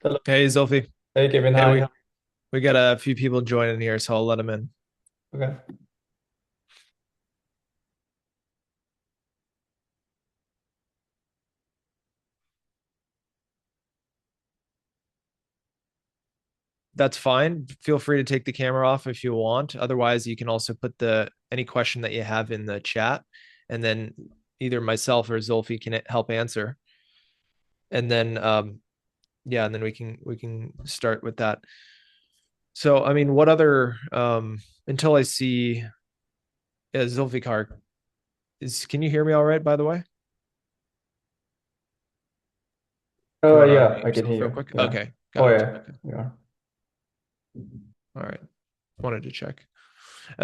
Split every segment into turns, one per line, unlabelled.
Hello.
Hey, Zolfi.
Hey, Kevin.
Hey,
Hi.
we got a few people joining here, so I'll let them in.
Okay.
That's fine. Feel free to take the camera off if you want. Otherwise, you can also put the any question that you have in the chat, and then either myself or Zolfi can help answer. And then yeah, and then we can start with that. So, I mean, what other until I see Zulfikar is can you hear me all right, by the way? If you
Oh,
want to
yeah,
unmute
I can
yourself real
hear
quick.
you. Yeah.
Okay,
Oh,
got it.
yeah.
Okay.
Yeah.
All right. Wanted to check.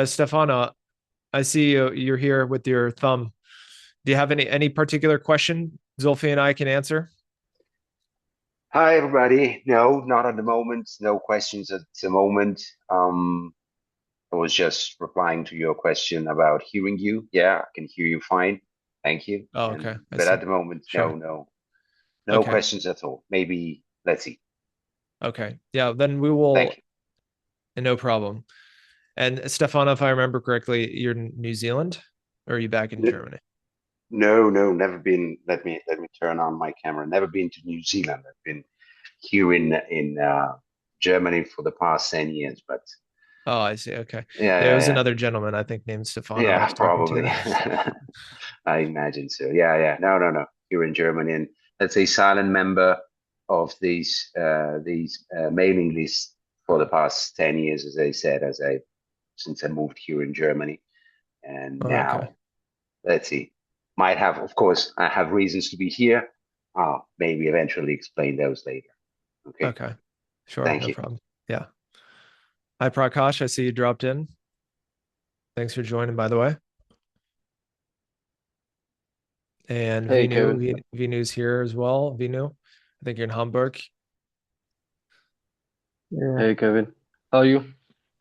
Stefano, I see you're here with your thumb. Do you have any particular question Zulfi and I can answer?
Hi, everybody. No, not at the moment. No questions at the moment. I was just replying to your question about hearing you. Yeah, I can hear you fine. Thank you.
Oh, okay.
And
I
but at
see.
the moment,
Sure.
no
Okay.
questions at all. Maybe let's see.
Okay. Yeah, then we
Thank
will,
you.
no problem. And Stefano, if I remember correctly, you're in New Zealand or are you back in
N-
Germany?
No, never been. Let me turn on my camera. Never been to New Zealand. I've been here in Germany for the past 10 years. But
Oh, I see. Okay.
yeah,
Yeah, it
yeah,
was
yeah.
another gentleman, I think, named Stefano I
Yeah,
was talking
probably.
to.
I imagine so. Yeah, yeah. No. Here in Germany, and let's say silent member of these mailing lists for the past 10 years, as I said, as I since I moved here in Germany, and
Oh, okay.
now let's see. Might have, of course, I have reasons to be here. I'll maybe eventually explain those later. Okay.
Okay. Sure.
Thank
No
you.
problem. Yeah. Hi, Prakash. I see you dropped in. Thanks for joining, by the way. And
Hey
Vinu,
Kevin.
Vinu's here as well. Vinu, I think you're in Hamburg.
Yeah.
Hey Kevin. How are you?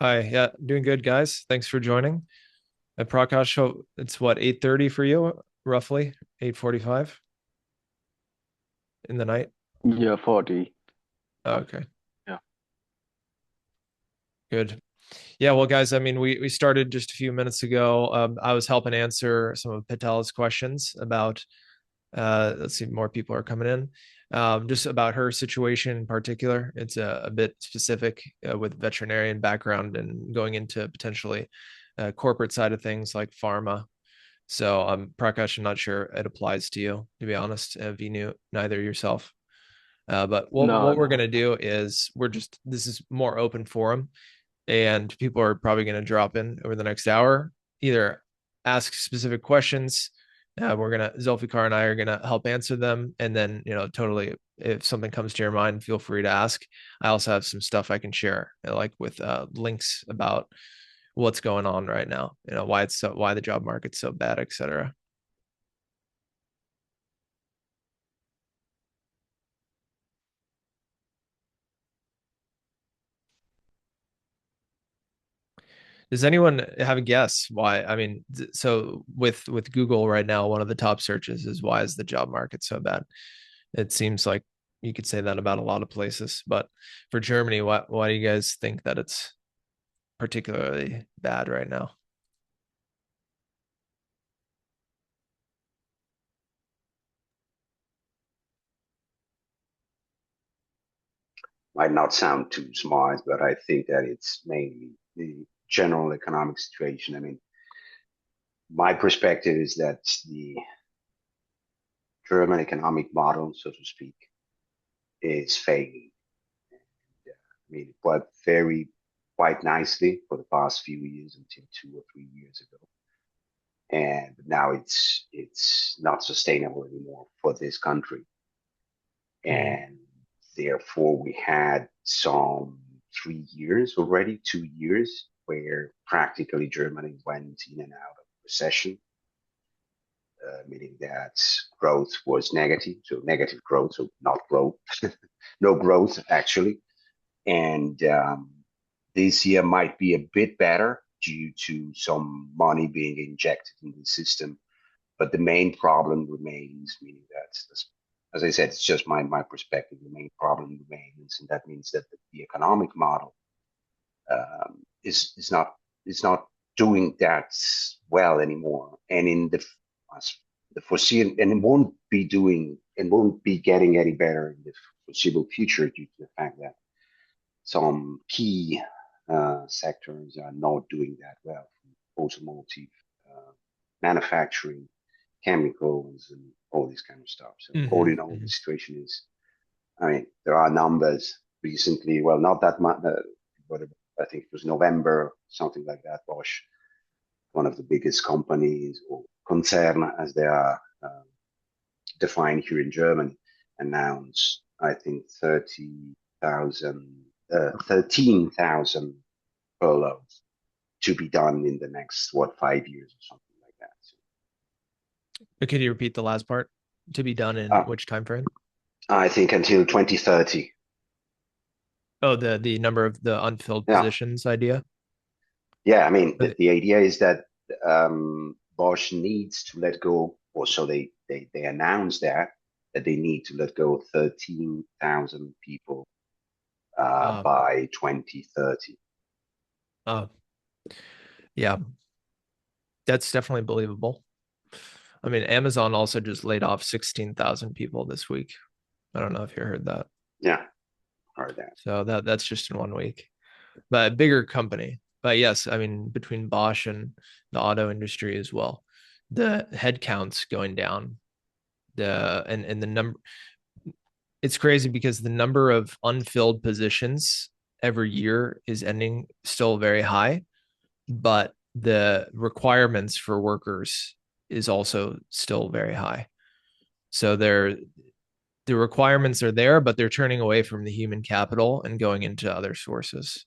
Hi, yeah, doing good, guys. Thanks for joining. And Prakash, so it's what, 8:30 for you, roughly 8:45 in the night.
Yeah, 40.
Oh,
Um,
okay,
yeah.
good. Yeah, well, guys, I mean, we started just a few minutes ago. I was helping answer some of Patel's questions about let's see, more people are coming in. Just about her situation in particular. It's a bit specific with veterinarian background and going into potentially corporate side of things like pharma. So, Prakash, I'm not sure it applies to you, to be honest. If you knew neither yourself. But
No,
what we're
no.
gonna do is this is more open forum, and people are probably gonna drop in over the next hour, either ask specific questions. We're gonna Zulfikar and I are gonna help answer them, and then totally if something comes to your mind, feel free to ask. I also have some stuff I can share, like with links about what's going on right now, why the job market's so bad, etc. Does anyone have a guess why? I mean, so with Google right now, one of the top searches is why is the job market so bad? It seems like you could say that about a lot of places, but for Germany, why do you guys think that it's particularly bad right now?
Might not sound too smart, but I think that it's mainly the general economic situation. I mean, my perspective is that the German economic model, so to speak, is failing. I mean, it worked very quite nicely for the past few years until 2 or 3 years ago, and now it's not sustainable anymore for this country.
Mm,
And therefore, we had some 3 years already, 2 years, where practically Germany went in and out of recession, meaning that growth was negative, so negative growth, so not growth, no growth actually. And this year might be a bit better due to some money being injected in the system, but the main problem remains, meaning that as I said, it's just my perspective. The main problem remains, and that means that the economic model is not doing that well anymore, and in the foreseeable, and it won't be getting any better in the foreseeable future due to the fact that some key sectors are not doing that well, automotive, manufacturing, chemicals, and all this kind of stuff. So all in all, the situation is, I mean, there are numbers recently, well, not that much, but I think it was November, something like that. Bosch, one of the biggest companies or concern as they are defined here in Germany, announced, I think, 13,000 furloughs to be done in the next, 5 years or something like that. So,
But could you repeat the last part? To be done in which time frame?
I think until 2030.
Oh, the number of the unfilled
Yeah.
positions idea.
Yeah, I mean, the idea is that Bosch needs to let go, or so they announced that they need to let go 13,000 people by 2030.
Yeah, that's definitely believable. I mean, Amazon also just laid off 16,000 people this week. I don't know if you heard that.
Yeah, heard that.
So that's just in 1 week, but a bigger company. But yes, I mean, between Bosch and the auto industry as well, the headcount's going down. And the number, it's crazy because the number of unfilled positions every year is ending still very high, but the requirements for workers is also still very high. So the requirements are there, but they're turning away from the human capital and going into other sources.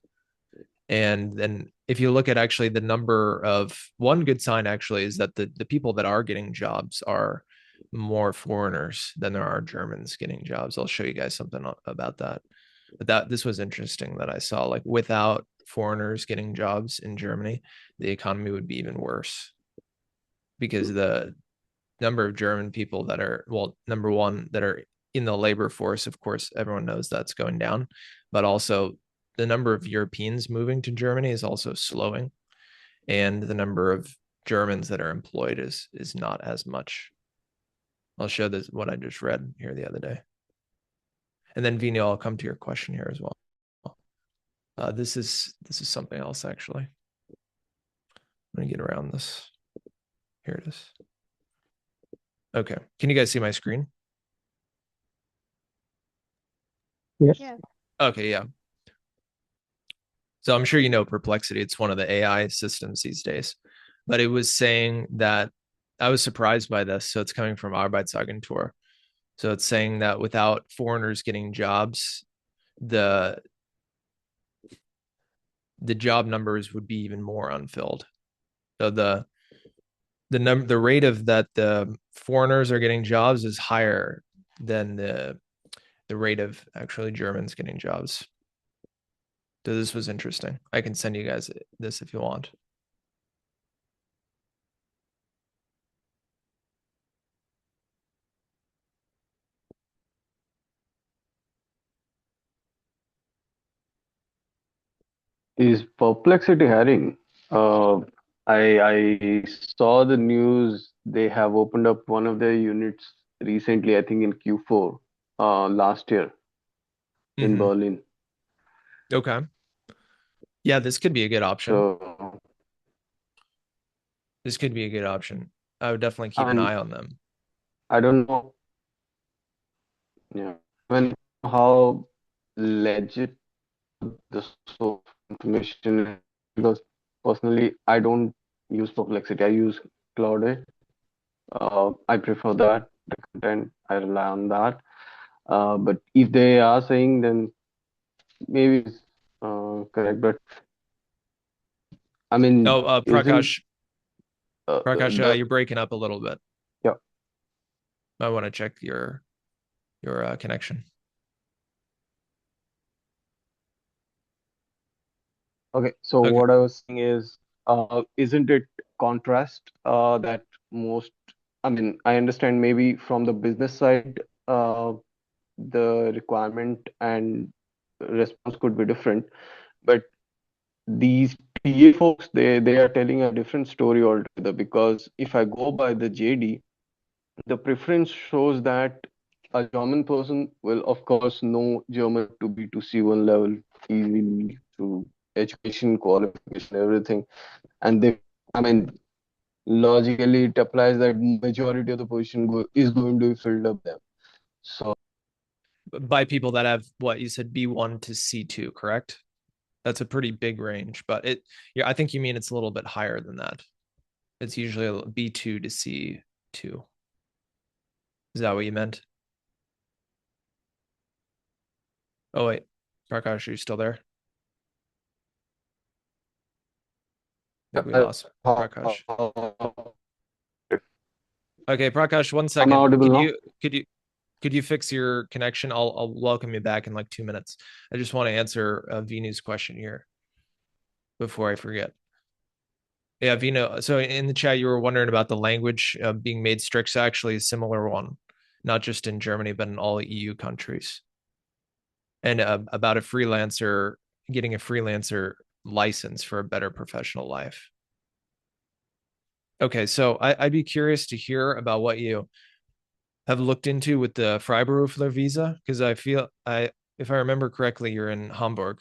And then if you look at actually the number of, one good sign actually is that the people that are getting jobs are more foreigners than there are Germans getting jobs. I'll show you guys something about that. But this was interesting that I saw, like, without foreigners getting jobs in Germany, the economy would be even worse because the number of German people that are, well, number one, that are in the labor force, of course, everyone knows that's going down, but also the number of Europeans moving to Germany is also slowing, and the number of Germans that are employed is not as much. I'll show this what I just read here the other day, and then Vino, I'll come to your question here as well. This is something else actually. Let me get around this. Here it is. Okay, can you guys see my screen?
Yes.
Yeah.
Okay, yeah. So I'm sure you know Perplexity. It's one of the AI systems these days. But it was saying that, I was surprised by this. So it's coming from Arbeitsagentur. So it's saying that without foreigners getting jobs, the job numbers would be even more unfilled. So the rate of that the foreigners are getting jobs is higher than the rate of actually Germans getting jobs. So this was interesting. I can send you guys this if you want.
Is Perplexity hiring? I saw the news. They have opened up one of their units recently, I think in Q4 last year in Berlin.
Okay. Yeah, this could be a good option.
So
This could be a good option. I would definitely keep an eye on them.
I don't know. Yeah. I mean, how legit the source of information is, because personally I don't use Perplexity. I use Claude. I prefer that. The content, I rely on that. But if they are saying, then maybe it's correct. But I mean,
Prakash,
the
you're breaking up a little bit.
yeah.
I want to check your connection.
Okay, so
Okay.
what I was saying is, isn't it contrast that most, I mean, I understand maybe from the business side, uh, the requirement and response could be different. But these TA folks, they are telling a different story altogether, because if I go by the JD, the preference shows that a German person will, of course, know German to be to C1 level easily through education, qualification, everything. And they, I mean, logically, it applies that majority of the position is going to be filled up there. So,
By people that have what you said, B1 to C2, correct? That's a pretty big range, but yeah, I think you mean it's a little bit higher than that. It's usually a B2 to C2. Is that what you meant? Oh wait, Prakash, are you still there? I think we lost Prakash. Okay, Prakash, 1 second.
audible now?
Could you fix your connection? I'll welcome you back in like 2 minutes. I just want to answer Vinu's question here before I forget. Yeah, Vino. So in the chat, you were wondering about the language being made strict. It's actually a similar one, not just in Germany, but in all EU countries. And about a freelancer getting a freelancer license for a better professional life. Okay, so I'd be curious to hear about what you have looked into with the Freiberufler visa, because if I remember correctly, you're in Hamburg,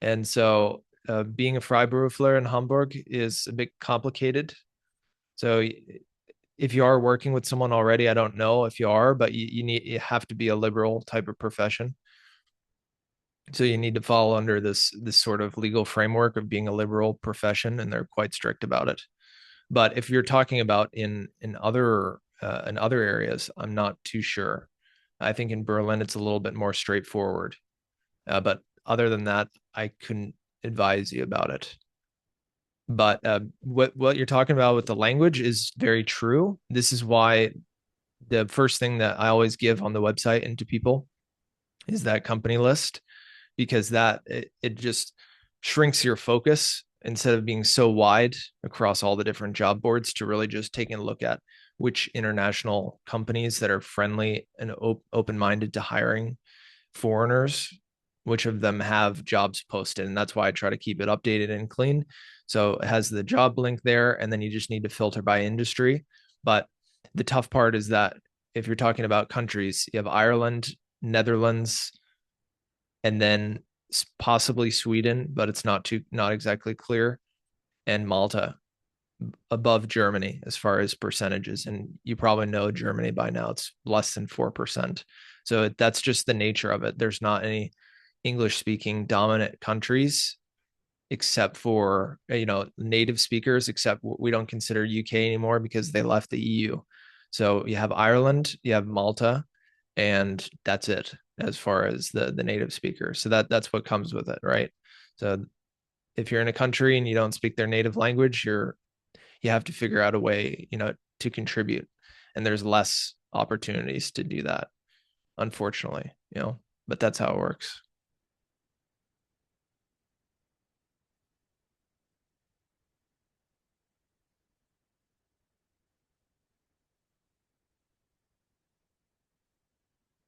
and so being a Freiberufler in Hamburg is a bit complicated. So if you are working with someone already, I don't know if you are, but you have to be a liberal type of profession. So you need to fall under this sort of legal framework of being a liberal profession, and they're quite strict about it. But if you're talking about in other areas, I'm not too sure. I think in Berlin it's a little bit more straightforward. But other than that, I couldn't advise you about it. But what you're talking about with the language is very true. This is why the first thing that I always give on the website and to people is that company list, because it just shrinks your focus instead of being so wide across all the different job boards, to really just taking a look at which international companies that are friendly and open-minded to hiring foreigners, which of them have jobs posted. And that's why I try to keep it updated and clean. So it has the job link there, and then you just need to filter by industry. But the tough part is that if you're talking about countries, you have Ireland, Netherlands, and then possibly Sweden, but it's not exactly clear, and Malta above Germany as far as percentages. And you probably know Germany by now, it's less than 4%. So that's just the nature of it. There's not any English speaking dominant countries except for, native speakers, except we don't consider UK anymore because they left the EU. So you have Ireland, you have Malta, and that's it as far as the native speaker. So that's what comes with it, right? So if you're in a country and you don't speak their native language, you have to figure out a way, to contribute. And there's less opportunities to do that, unfortunately, but that's how it works.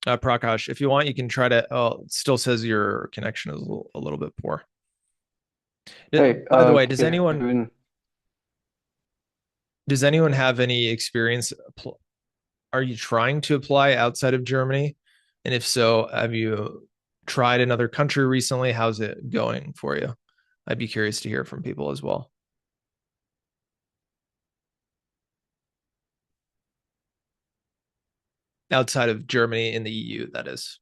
Prakash, if you want, you can try to. Oh, it still says your connection is a little bit poor.
Hey,
By the way, does
Kevin,
anyone have any experience? Are you trying to apply outside of Germany? And if so, have you tried another country recently? How's it going for you? I'd be curious to hear from people as well. Outside of Germany in the EU, that is.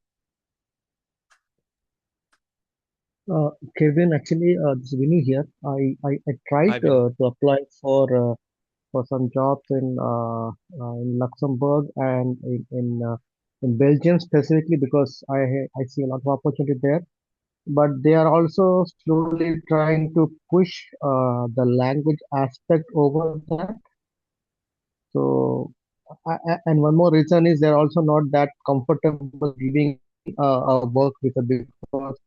Kevin, actually, this is Vinny here. I
Hi,
tried
Vinny.
to apply for some jobs in Luxembourg and in Belgium specifically, because I see a lot of opportunity there. But they are also slowly trying to push the language aspect over that. So, and one more reason is they're also not that comfortable giving a work visa, because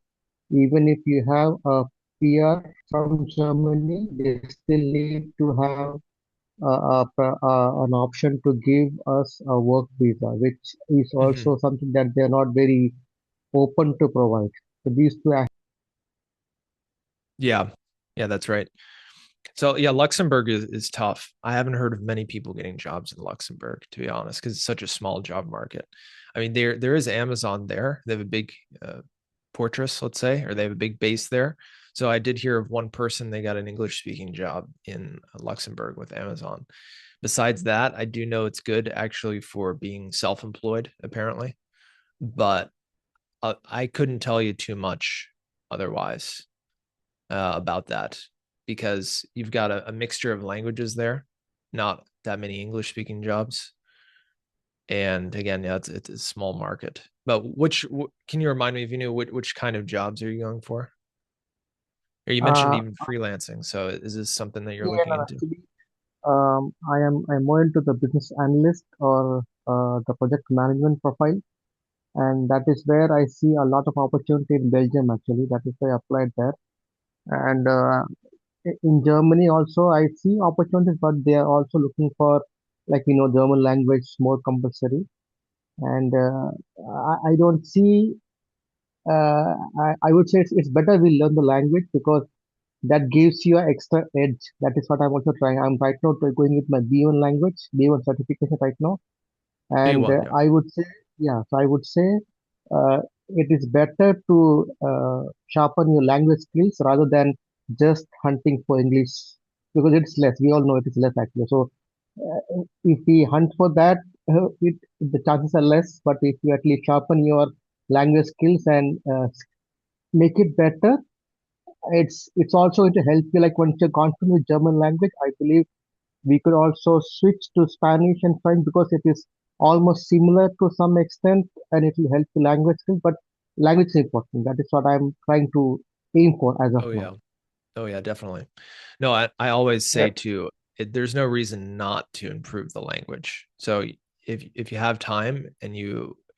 even if you have a PR from Germany, they still need to have an option to give us a work visa, which is
Hmm.
also something that they're not very open to provide. So these two,
Yeah. Yeah, that's right. So yeah, Luxembourg is tough. I haven't heard of many people getting jobs in Luxembourg, to be honest, because it's such a small job market. I mean, there is Amazon there. They have a big fortress, let's say, or they have a big base there. So I did hear of one person they got an English speaking job in Luxembourg with Amazon. Besides that, I do know it's good actually for being self-employed, apparently, but I couldn't tell you too much otherwise about that because you've got a mixture of languages there, not that many English speaking jobs. And again, yeah, it's a small market. But can you remind me if you knew which kind of jobs are you going for? Or you mentioned
uh,
even freelancing. So is this something that you're
yeah,
looking
no,
into?
actually, I'm more into the business analyst or the project management profile, and that is where I see a lot of opportunity in Belgium. Actually, that is why I applied there. And in Germany also, I see opportunities, but they are also looking for, like, German language more compulsory. And I don't see. I would say it's better we learn the language because that gives you an extra edge. That is what I'm also trying. I'm right now going with my B1 language, B1 certification right now, and
B1, yeah.
I would say, yeah. So I would say it is better to sharpen your language skills rather than just hunting for English because it's less. We all know it is less actually. So if we hunt for that, the chances are less. But if you at least sharpen your language skills and make it better, it's also going to help you. Like once you're confident with German language, I believe we could also switch to Spanish and French because it is almost similar to some extent, and it will help the language skills. But language is important. That is what I'm trying to aim for as of
Oh
now.
yeah. Oh yeah, definitely. No, I always
Yeah.
say too, there's no reason not to improve the language. So if you have time and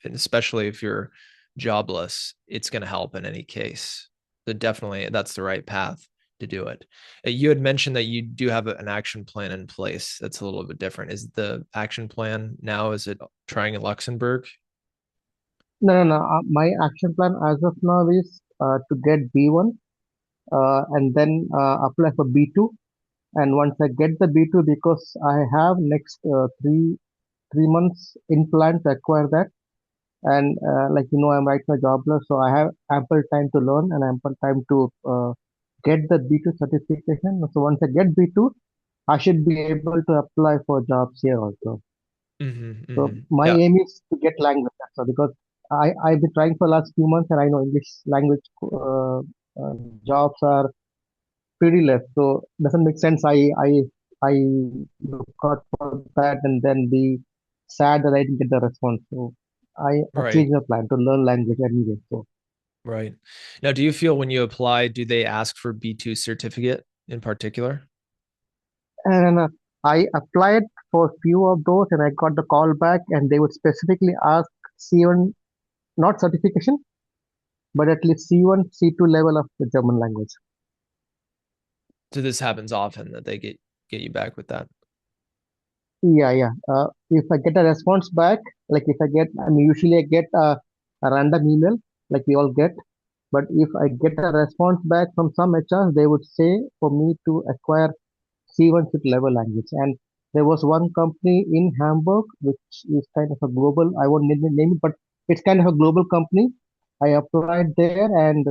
especially if you're jobless, it's going to help in any case. So definitely that's the right path to do it. You had mentioned that you do have an action plan in place. That's a little bit different. Is the action plan now, is it trying in Luxembourg?
No, no, no. My action plan as of now is to get B1 and then apply for B2. And once I get the B2, because I have next 3 months in plan to acquire that. And like I'm right now jobless, so I have ample time to learn and ample time to get the B2 certification. So once I get B2, I should be able to apply for jobs here also.
Hmm.
So
Hmm.
my
Yeah.
aim is to get language, that's all, because I've been trying for the last few months and I know English language uh, jobs are pretty less, so it doesn't make sense I look out for that and then be sad that I didn't get the response. So I
Right.
changed my plan to learn language anyway. So
Right. Now, do you feel when you apply, do they ask for B2 certificate in particular?
and I applied for a few of those and I got the call back and they would specifically ask C1, not certification, but at least C1, C2 level of the German language.
So this happens often that they get you back with that.
Yeah, yeah. If I get a response back, like if I get, I mean, usually I get a random email, like we all get. But if I get a response back from some HRs, they would say for me to acquire C1 with level language. And there was one company in Hamburg, which is kind of a global, I won't name it, but it's kind of a global company. I applied there, and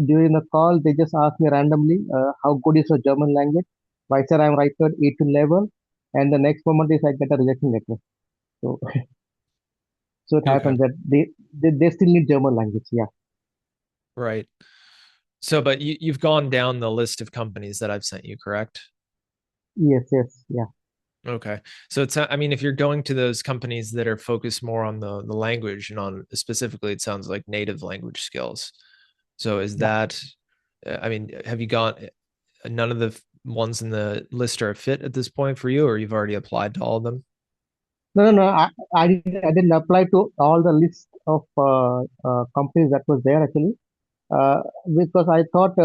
during the call, they just asked me randomly, how good is your German language? I said I'm right at A2 level, and the next moment is I get a rejection letter. So, so it
Okay.
happens that they still need German language. Yeah.
Right. So, but you've gone down the list of companies that I've sent you, correct?
Yes. Yes. Yeah.
Okay. So it's, I mean, if you're going to those companies that are focused more on the language and on specifically, it sounds like native language skills. So is
Yeah.
that, I mean, have you gone, none of the ones in the list are a fit at this point for you, or you've already applied to all of them?
No, no, no. I didn't apply to all the list of companies that was there actually, because I thought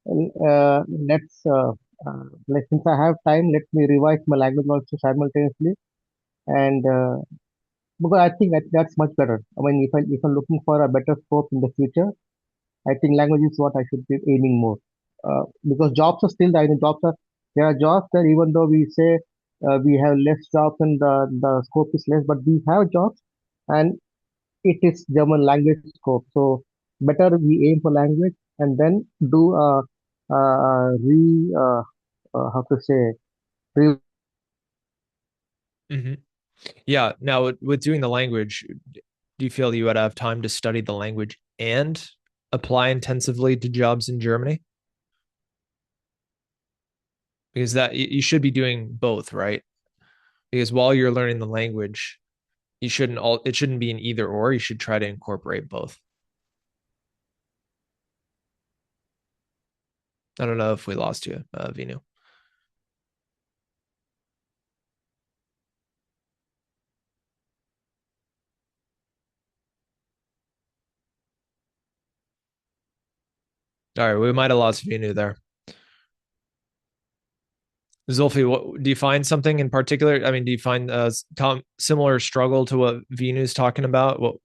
let's like since I have time, let me revise my language also simultaneously. And because I think that's much better. I mean, if I'm looking for a better scope in the future, I think language is what I should be aiming more. Because jobs are still there. You know, jobs are there are jobs that even though we say we have less jobs and the scope is less, but we have jobs and it is German language scope. So better we aim for language and then do how to say re-
Hmm. Yeah. Now, with doing the language, do you feel you would have time to study the language and apply intensively to jobs in Germany? Because that you should be doing both, right? Because while you're learning the language, you shouldn't all it shouldn't be an either or. You should try to incorporate both. I don't know if we lost you, Vinu. All right, we might have lost Vinu there. Zulfi, what do you find something in particular? I mean, do you find a similar struggle to what Vinu's talking about? What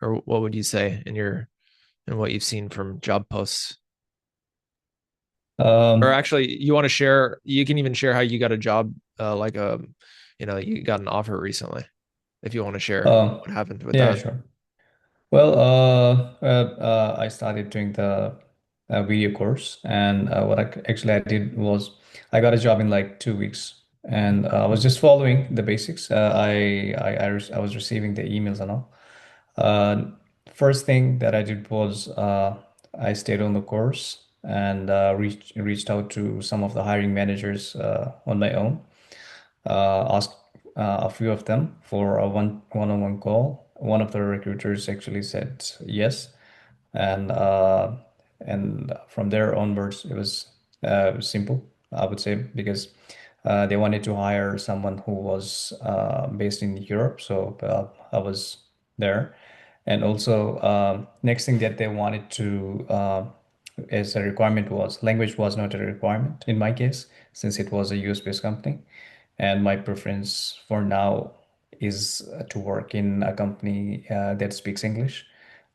or what would you say in your and what you've seen from job posts? Or
Um,
actually, you want to share? You can even share how you got a job, you got an offer recently, if you want to share
um,
what happened with
yeah,
that.
sure. Well, I started doing the video course, and actually I did was I got a job in like 2 weeks, and I was just following the basics. I was receiving the emails and all. Uh, First thing that I did was I stayed on the course and reached out to some of the hiring managers on my own, asked a few of them for a one-on-one call. One of the recruiters actually said yes, and from there onwards, it was simple, I would say, because they wanted to hire someone who was based in Europe, so I was there. And also, next thing that they wanted to as a requirement was language was not a requirement in my case, since it was a US based company. And my preference for now is to work in a company that speaks English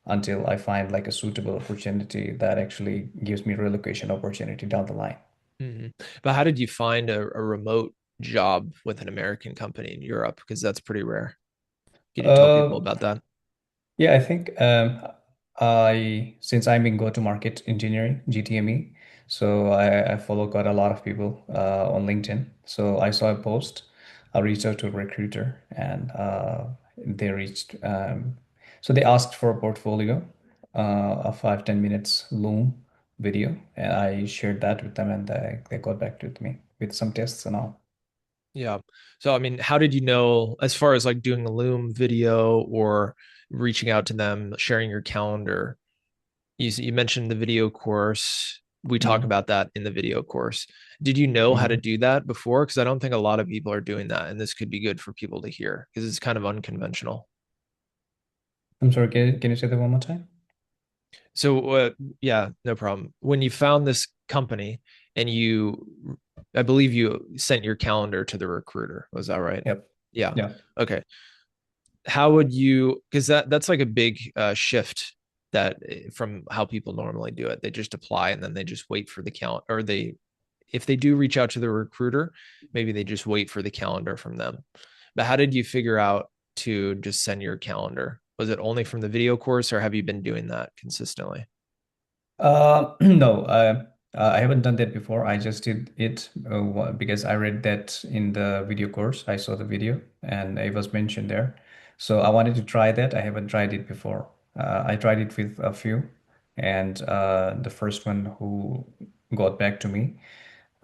until I find like a suitable opportunity that actually gives me relocation opportunity down the line.
Mhm. But how did you find a remote job with an American company in Europe? Because that's pretty rare. Can you tell people
Uh,
about that?
Yeah, I think I since I'm in go-to-market engineering, GTME, so I follow quite a lot of people on LinkedIn. So I saw a post, I reached out to a recruiter, and they reached. So they asked for a portfolio, a 5-10 minutes Loom video, and I shared that with them, and they got back to me with some tests and all.
Yeah. So, I mean, how did you know, as far as like doing a Loom video or reaching out to them, sharing your calendar? You mentioned the video course. We talk
Mhm.
about that in the video course. Did you know how to
Mhm.
do that before? Because I don't think a lot of people are doing that, and this could be good for people to hear because it's kind of unconventional.
I'm sorry, can you say that one more time?
So, yeah, no problem. When you found this company and I believe you sent your calendar to the recruiter. Was that right?
Yep.
Yeah.
Yeah.
Okay. How would you, because that's like a big shift that from how people normally do it. They just apply and then they just wait for the count, or if they do reach out to the recruiter, maybe they just wait for the calendar from them. But how did you figure out to just send your calendar? Was it only from the video course, or have you been doing that consistently?
No, I haven't done that before. I just did it because I read that in the video course. I saw the video and it was mentioned there. So I wanted to try that. I haven't tried it before. I tried it with a few, and the first one who got back to me,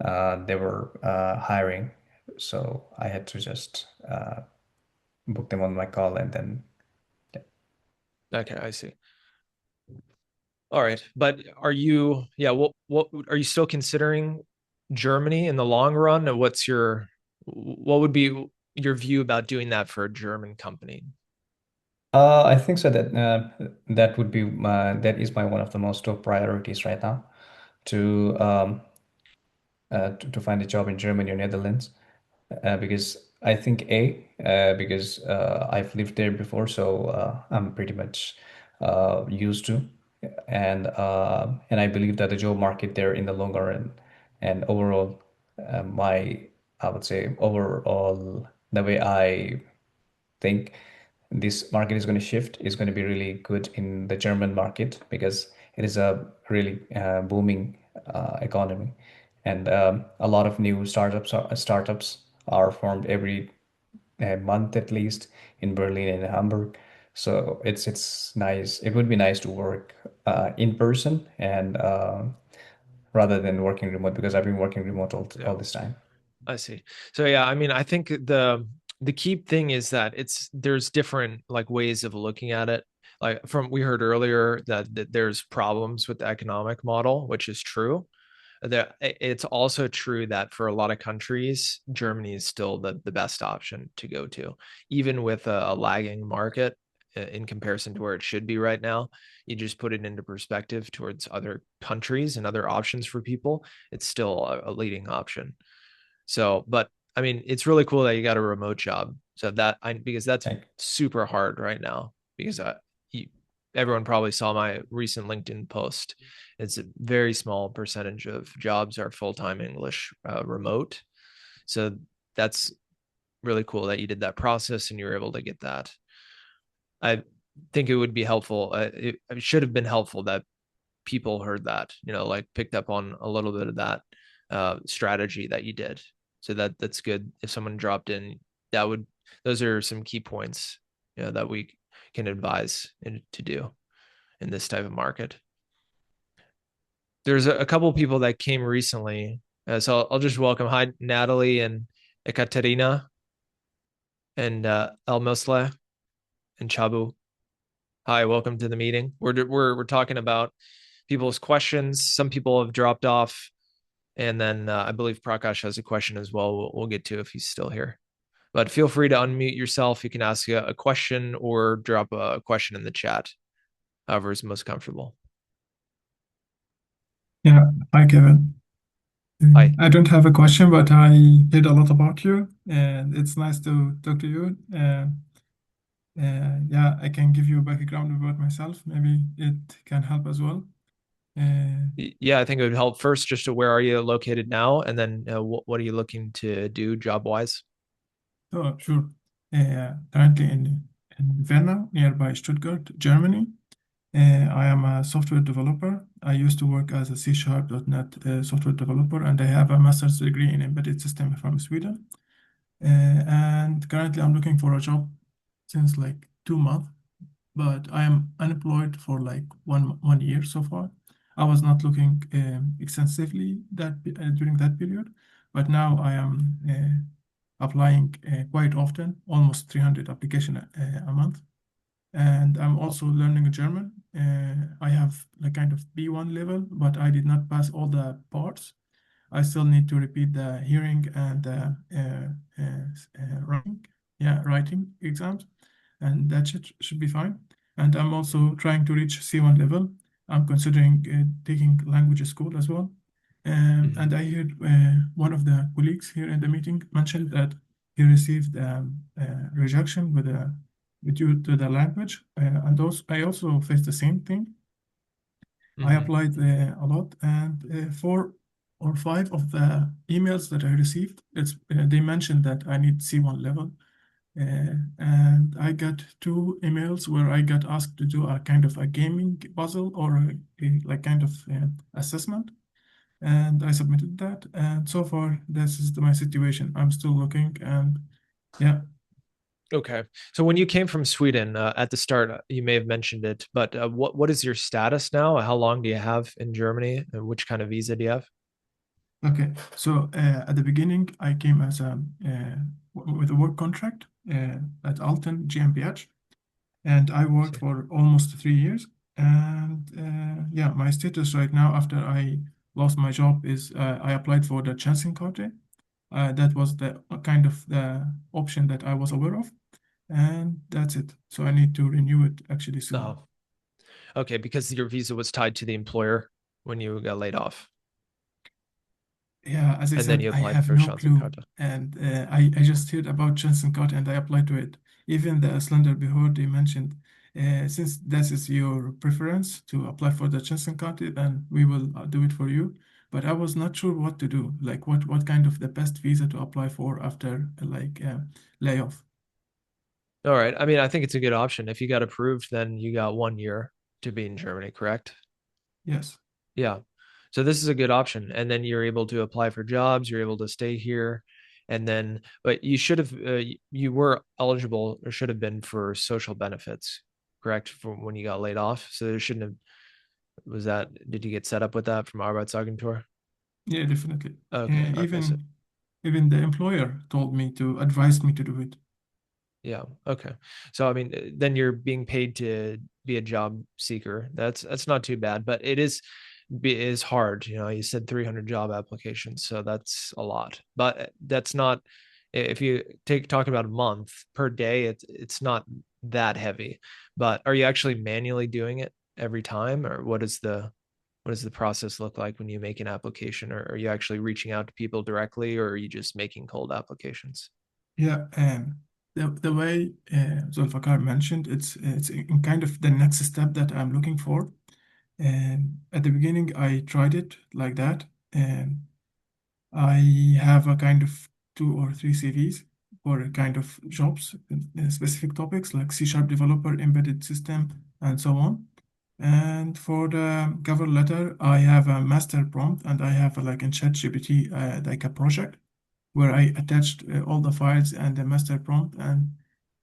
they were hiring. So I had to just book them on my call and then.
Okay, I see. All right, but yeah, what are you still considering Germany in the long run? And what would be your view about doing that for a German company?
I think so that that is my one of the most top priorities right now to to find a job in Germany or Netherlands, because I think because I've lived there before, so I'm pretty much used to, and I believe that the job market there in the longer run and overall, I would say overall the way I think this market is going to shift is going to be really good in the German market because it is a really booming economy, and a lot of new startups are formed every month at least in Berlin and Hamburg. So it's nice. It would be nice to work in person and rather than working remote because I've been working remote all this time.
I see. So yeah, I mean, I think the key thing is that there's different like ways of looking at it. Like we heard earlier that there's problems with the economic model, which is true. That it's also true that for a lot of countries, Germany is still the best option to go to, even with a lagging market in comparison to where it should be right now. You just put it into perspective towards other countries and other options for people. It's still a leading option. So, but I mean, it's really cool that you got a remote job. So because that's super hard right now because everyone probably saw my recent LinkedIn post. It's a very small percentage of jobs are full-time English remote. So that's really cool that you did that process and you were able to get that. I think it would be helpful. It should have been helpful that people heard that, like picked up on a little bit of that strategy that you did. So that's good. If someone dropped in, those are some key points, that we can advise to do in this type of market. There's a couple of people that came recently. So I'll just welcome. Hi, Natalie and Ekaterina and El Musle and Chabu. Hi, welcome to the meeting. We're talking about people's questions. Some people have dropped off. And then I believe Prakash has a question as well. We'll get to if he's still here. But feel free to unmute yourself. You can ask a question or drop a question in the chat, however is most comfortable.
Yeah, hi Kevin.
Hi.
I don't have a question, but I heard a lot about you, and it's nice to talk to you. Yeah, I can give you a background about myself. Maybe it can help as well.
Yeah, I think it would help first just to where are you located now, and then what are you looking to do job-wise?
Oh, sure. Currently in Vienna, nearby Stuttgart, Germany. I am a software developer. I used to work as a C#.NET software developer, and I have a master's degree in embedded system from Sweden. And currently, I'm looking for a job since like 2 months, but I am unemployed for like one year so far. I was not looking extensively during that period, but now I am applying quite often, almost 300 applications a month. And I'm also learning German. I have like kind of B1 level, but I did not pass all the parts. I still need to repeat the hearing and writing exams, and that should be fine. And I'm also trying to reach C1 level. I'm considering taking language school as well. And I heard one of the colleagues here in the meeting mentioned that he received rejection due to the language, and I also faced the same thing. I applied a lot, and 4 or 5 of the emails that I received, they mentioned that I need C1 level. And I got 2 emails where I got asked to do a kind of a gaming puzzle or like kind of assessment. And I submitted that. And so far, this is my situation. I'm still looking, and yeah.
Okay. So when you came from Sweden at the start, you may have mentioned it, but what is your status now? How long do you have in Germany? And which kind of visa do you have?
Okay. So at the beginning, I came as with a work contract at Alten GmbH, and I worked for almost 3 years. And yeah, my status right now after I lost my job is I applied for the Chancenkarte. That was the kind of the option that I was aware of. And that's it. So I need to renew it actually soon.
Oh, okay. Because your visa was tied to the employer when you got laid off.
Yeah, as I
And then
said,
you
I
applied
have
for
no
Johnson
clue.
Carter.
And I just heard about Johnson Cart and I applied to it. Even the Islander Behold, they mentioned, since this is your preference to apply for the Johnson Cart, then we will do it for you. But I was not sure what to do, like what kind of the best visa to apply for after layoff.
All right. I mean, I think it's a good option. If you got approved, then you got 1 year to be in Germany, correct?
Yes.
Yeah. So this is a good option. And then you're able to apply for jobs, you're able to stay here. And then, but you should have, you were eligible or should have been for social benefits, correct? From when you got laid off. So there shouldn't have, was that, did you get set up with that from Arbeitsagentur?
Yeah, definitely.
Okay. Okay. So,
Even the employer told me to advise me to do it.
yeah. Okay. So, I mean, then you're being paid to be a job seeker. That's not too bad, but it is hard. You know, you said 300 job applications, so that's a lot. But that's not, if you talk about a month per day, it's not that heavy. But are you actually manually doing it every time, or what does the process look like when you make an application? Or are you actually reaching out to people directly, or are you just making cold applications?
Yeah, the way Zulfikar mentioned, it's in kind of the next step that I'm looking for. And at the beginning, I tried it like that, and I have a kind of 2 or 3 CVs for a kind of jobs in specific topics like C# developer, embedded system, and so on. And for the cover letter, I have a master prompt, and I have like in ChatGPT like a project where I attached all the files and the master prompt, and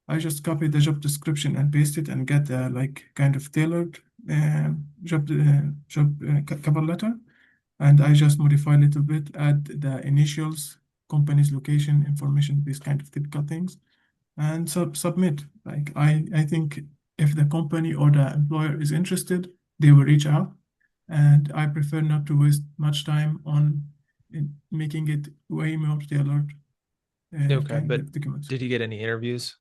I just copied the job description and paste it and get like kind of tailored cover letter, and I just modify a little bit, add the initials, company's location, information, these kind of typical things, and submit. Like I think if the company or the employer is interested, they will reach out, and I prefer not to waste much time on making it way more tailored
Okay,
kind
but
of documents.
did you get any interviews?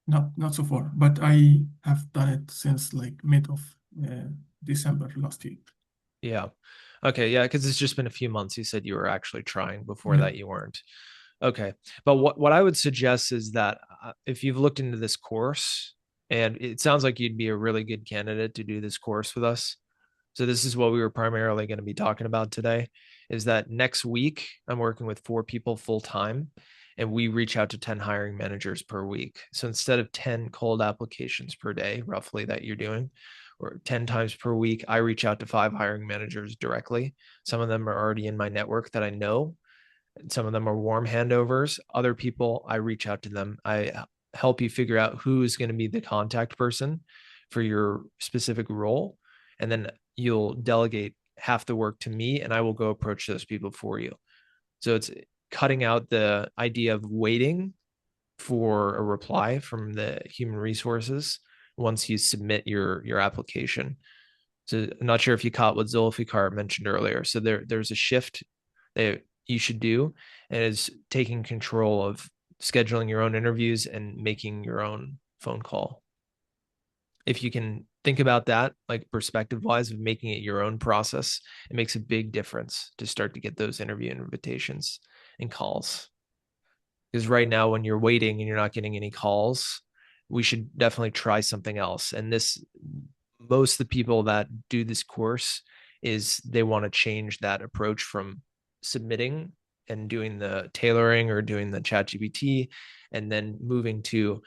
Not so far, but I have done it since like mid of December last year.
Yeah. Okay. Yeah. Because it's just been a few months. You said you were actually trying. Before
Yeah.
that, you weren't. Okay. But what I would suggest is that if you've looked into this course, and it sounds like you'd be a really good candidate to do this course with us. So this is what we were primarily going to be talking about today, is that next week I'm working with 4 people full time, and we reach out to 10 hiring managers per week. So instead of 10 cold applications per day, roughly, that you're doing, or 10 times per week, I reach out to 5 hiring managers directly. Some of them are already in my network that I know. Some of them are warm handovers. Other people, I reach out to them. I help you figure out who is going to be the contact person for your specific role. And then you'll delegate half the work to me, and I will go approach those people for you. So it's cutting out the idea of waiting for a reply from the human resources once you submit your application. So I'm not sure if you caught what Zulfikar mentioned earlier. So there's a shift that you should do, and is taking control of scheduling your own interviews and making your own phone call. If you can think about that, like perspective wise, of making it your own process, it makes a big difference to start to get those interview invitations and calls. Because right now, when you're waiting and you're not getting any calls, we should definitely try something else. And this, most of the people that do this course, is they want to change that approach from submitting and doing the tailoring or doing the ChatGPT, and then moving to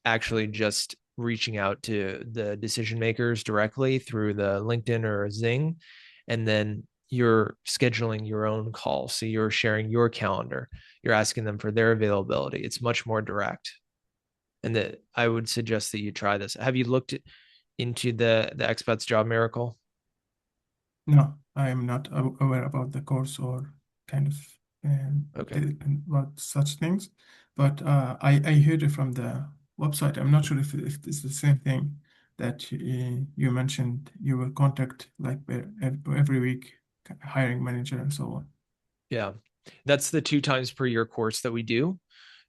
actually just reaching out to the decision makers directly through the LinkedIn or Zing, and then you're scheduling your own call. So you're sharing your calendar, you're asking them for their availability. It's much more direct. And that I would suggest that you try this. Have you looked into the Expats Job Miracle?
No, I am not aware about the course or kind of
Okay.
about such things, but I heard it from the website. I'm not sure if it's the same thing that you mentioned. You will contact like every week hiring manager and so on.
Yeah. That's the 2 times per year course that we do.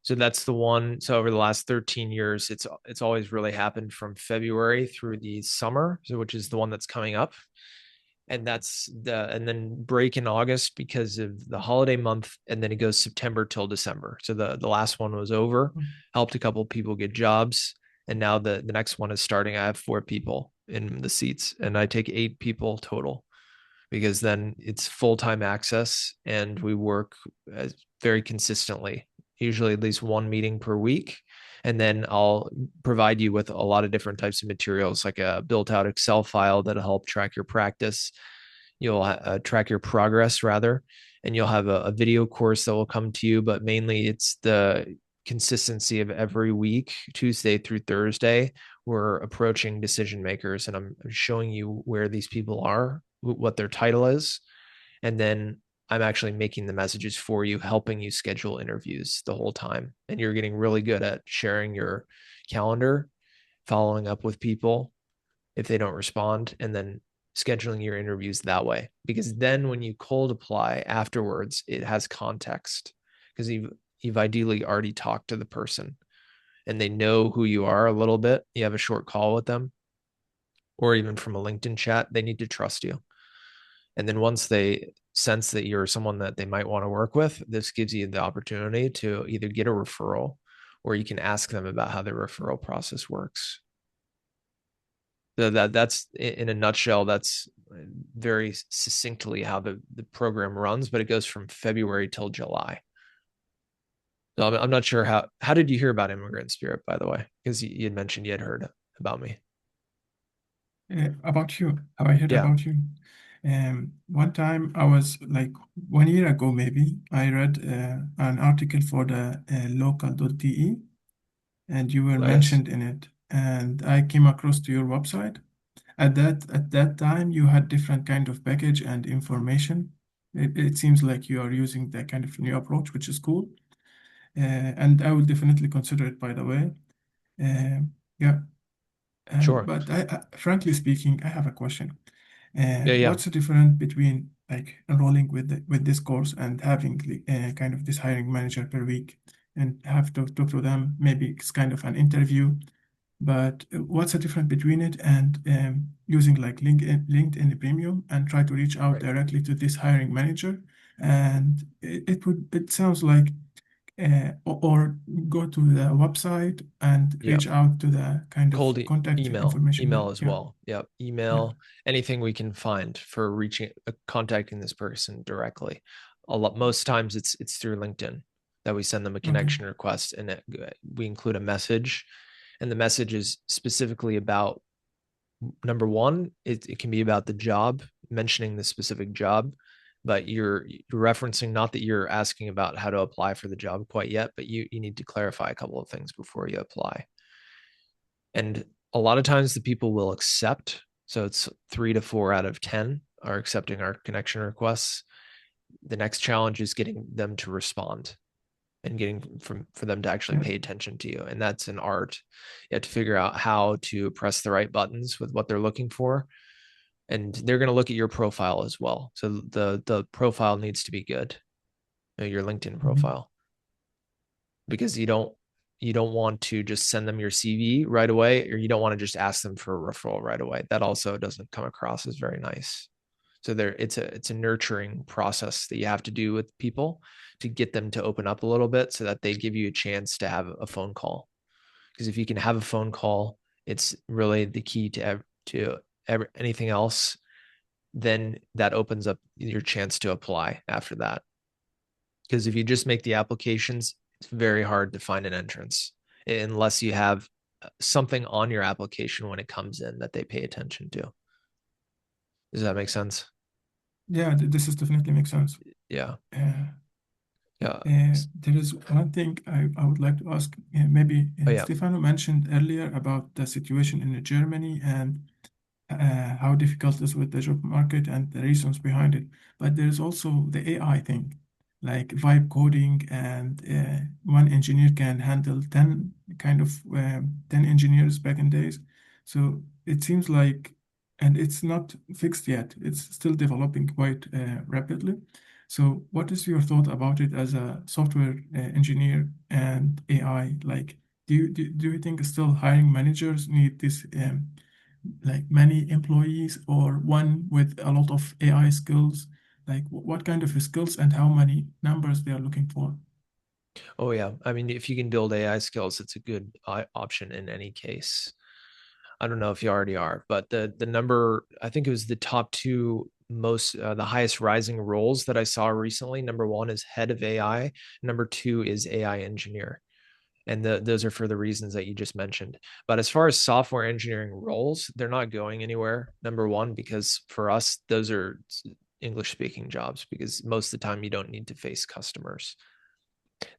So that's the one. So over the last 13 years, it's always really happened from February through the summer, so which is the one that's coming up. and then break in August because of the holiday month, and then it goes September till December. So the last one was over, helped a couple people get jobs, and now the next one is starting. I have 4 people in the seats, and I take 8 people total, because then it's full-time access and we work very consistently, usually at least 1 meeting per week. And then I'll provide you with a lot of different types of materials, like a built out Excel file that'll help track your practice. You'll track your progress rather, and you'll have a video course that will come to you, but mainly it's the consistency of every week, Tuesday through Thursday. We're approaching decision makers, and I'm showing you where these people are, what their title is, and then I'm actually making the messages for you, helping you schedule interviews the whole time. And you're getting really good at sharing your calendar, following up with people if they don't respond, and then scheduling your interviews that way. Because then when you cold apply afterwards, it has context, because you've ideally already talked to the person and they know who you are a little bit. You have a short call with them, or even from a LinkedIn chat, they need to trust you. And then once they sense that you're someone that they might want to work with, this gives you the opportunity to either get a referral, or you can ask them about how the referral process works. So that's in a nutshell, that's very succinctly how the program runs, but it goes from February till July. So I'm not sure how did you hear about Immigrant Spirit, by the way? Because you had mentioned you had heard about me.
About you, how I heard
Yeah.
about you. One time I was like 1 year ago, maybe, I read an article for the local.de, and you were
Nice.
mentioned in it, and I came across to your website. At that time, you had different kind of package and information. It seems like you are using that kind of new approach, which is cool. And I will definitely consider it, by the way. Yeah.
Sure.
But frankly speaking, I have a question.
Yeah.
What's the difference between like enrolling with this course and having kind of this hiring manager per week and have to talk to them? Maybe it's kind of an interview, but what's the difference between it and using like LinkedIn Premium and try to reach out
Right.
directly to this hiring manager? And it sounds like or go to the website and
Yep.
reach out to the kind of
Cold
contact
email
information.
as
Yeah.
well. Yep. Email, anything we can find for contacting this person directly. Most times it's through LinkedIn that we send them a
Okay.
connection request, and we include a message, and the message is specifically about, number one, it can be about the job, mentioning the specific job, but you're referencing, not that you're asking about how to apply for the job quite yet, but you need to clarify a couple of things before you apply. And a lot of times the people will accept. So it's 3 to 4 out of 10 are accepting our connection requests. The next challenge is getting them to respond and getting for them to actually
Yeah.
pay attention to you. And that's an art. You have to figure out how to press the right buttons with what they're looking for. And they're going to look at your profile as well. So the profile needs to be good, your LinkedIn profile, because you don't want to just send them your CV right away, or you don't want to just ask them for a referral right away. That also doesn't come across as very nice. So it's a nurturing process that you have to do with people to get them to open up a little bit, so that they give you a chance to have a phone call. Because if you can have a phone call, it's really the key to anything else. Then that opens up your chance to apply after that. Because if you just make the applications, it's very hard to find an entrance unless you have something on your application when it comes in that they pay attention to. Does that make sense?
Yeah, this is definitely makes sense.
Yeah.
There is one thing I would like to ask. Maybe
yeah.
Stefano mentioned earlier about the situation in Germany and how difficult it is with the job market and the reasons behind it. But there is also the AI thing, like vibe coding, and one engineer can handle 10 10 engineers back in days. So it seems like, and it's not fixed yet. It's still developing quite rapidly. So what is your thought about it as a software engineer and AI? Like, do you think still hiring managers need this like many employees or one with a lot of AI skills? Like what kind of skills and how many numbers they are looking for?
Oh yeah, I mean, if you can build AI skills, it's a good option in any case. I don't know if you already are, but the number, I think it was the top two most the highest rising roles that I saw recently. Number one is head of AI. Number two is AI engineer. And those are for the reasons that you just mentioned. But as far as software engineering roles, they're not going anywhere. Number one, because for us, those are English speaking jobs, because most of the time you don't need to face customers.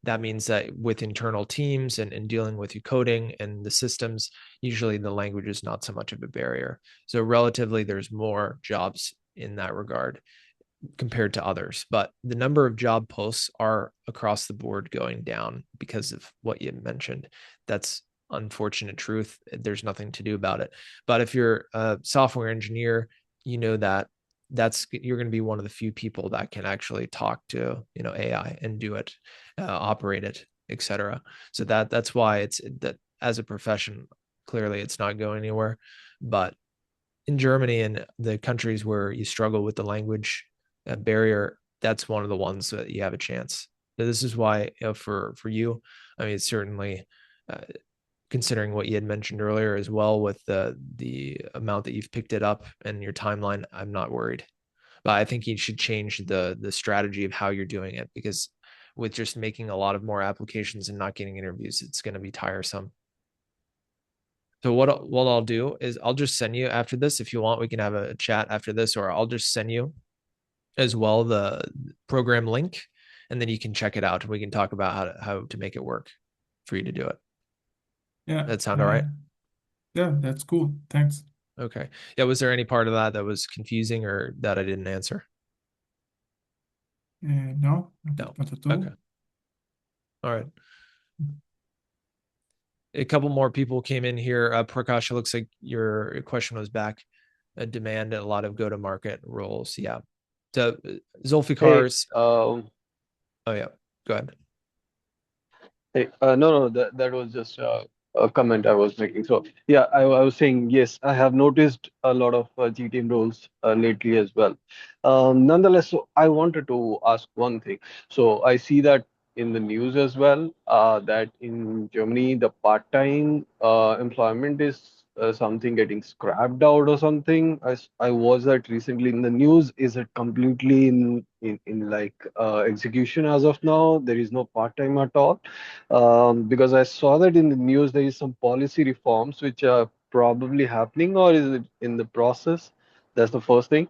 That means that with internal teams and dealing with your coding and the systems, usually the language is not so much of a barrier. So relatively, there's more jobs in that regard compared to others. But the number of job posts are across the board going down because of what you mentioned. That's unfortunate truth. There's nothing to do about it. But if you're a software engineer, you know that you're going to be one of the few people that can actually talk to AI and do it, operate it, etc. So that's why it's that as a profession, clearly it's not going anywhere. But in Germany and the countries where you struggle with the language barrier, that's one of the ones that you have a chance. So this is why, for you, I mean, it's certainly considering what you had mentioned earlier as well with the amount that you've picked it up and your timeline, I'm not worried. But I think you should change the strategy of how you're doing it, because with just making a lot of more applications and not getting interviews, it's going to be tiresome. So what I'll do is I'll just send you after this. If you want, we can have a chat after this, or I'll just send you as well the program link, and then you can check it out and we can talk about how to make it work for you to do it.
Yeah.
That sound all right?
Yeah, that's cool. Thanks.
Okay. Yeah. Was there any part of that was confusing or that I didn't answer?
No,
No.
not at all.
Okay. All right. A couple more people came in here. Prakash, it looks like your question was back. A demand and a lot of go-to-market roles. Yeah. So Zulfikar's.
Hey,
Oh yeah. Go ahead.
hey, no, that was just a comment I was making. So yeah, I was saying yes, I have noticed a lot of GTM roles lately as well. Nonetheless, so I wanted to ask one thing. So I see that in the news as well, that in Germany the part-time employment is something getting scrapped out or something. I was that recently in the news. Is it completely in like execution as of now? There is no part-time at all. Because I saw that in the news there is some policy reforms which are probably happening, or is it in the process? That's the first thing.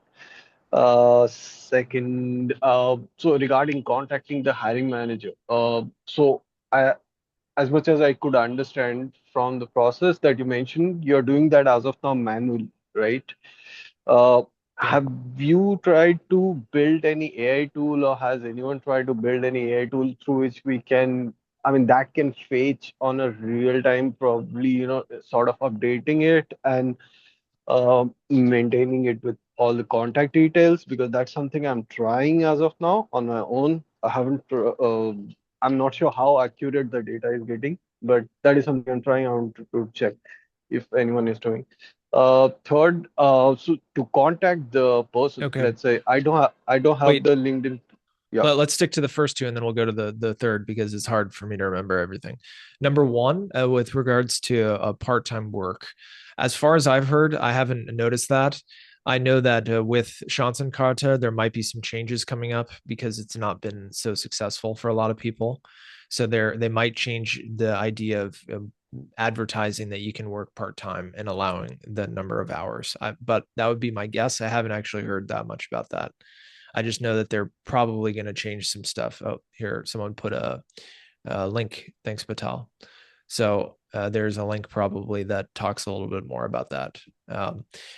Second, so regarding contacting the hiring manager, so I, as much as I could understand from the process that you mentioned, you're doing that as of now manually, right? Uh,
Yeah.
have you tried to build any AI tool, or has anyone tried to build any AI tool through which we can, I mean, that can fetch on a real time, probably, sort of updating it and maintaining it with all the contact details? Because that's something I'm trying as of now on my own. I haven't, I'm not sure how accurate the data is getting, but that is something I'm trying out to check if anyone is doing. Third, so to contact the person,
Okay.
let's say I don't have
Wait.
the LinkedIn. Yeah.
Let's stick to the first two and then we'll go to the third, because it's hard for me to remember everything. Number one, with regards to part-time work, as far as I've heard, I haven't noticed that. I know that with Chancenkarte, there might be some changes coming up because it's not been so successful for a lot of people. So they might change the idea of advertising that you can work part-time and allowing the number of hours. But that would be my guess. I haven't actually heard that much about that. I just know that they're probably going to change some stuff. Oh, here, someone put a link. Thanks, Patel. So there's a link probably that talks a little bit more about that.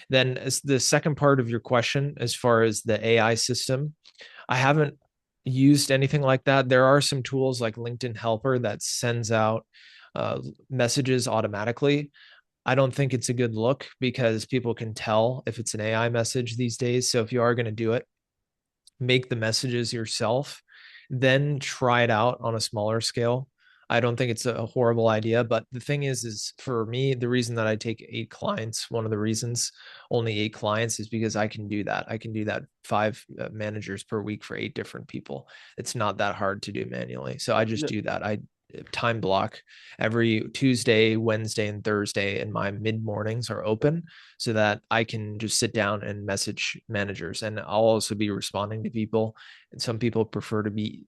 Then as the second part of your question, as far as the AI system, I haven't used anything like that. There are some tools like LinkedIn Helper that sends out messages automatically. I don't think it's a good look because people can tell if it's an AI message these days. So if you are going to do it, make the messages yourself, then try it out on a smaller scale. I don't think it's a horrible idea, but the thing is for me, the reason that I take 8 clients, one of the reasons only 8 clients is because I can do that. I can do that 5 managers per week for 8 different people. It's not that hard to do manually. So I just do that. I time block every Tuesday, Wednesday, and Thursday, and my mid mornings are open so that I can just sit down and message managers. And I'll also be responding to people. And some people prefer to be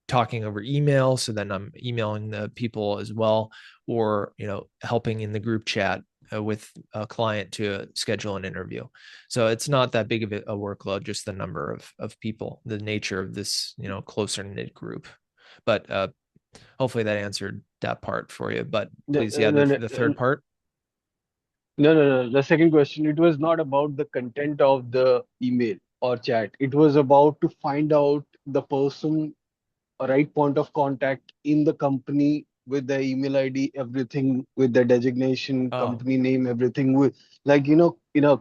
talking over email, so then I'm emailing the people as well, or helping in the group chat with a client to schedule an interview. So it's not that big of a workload, just the number of people, the nature of this closer knit group. But hopefully that answered that part for you. But please, yeah, the third part.
No. The second question, it was not about the content of the email or chat. It was about to find out the person, a right point of contact in the company with the email ID, everything with the designation, company name, everything with like, in a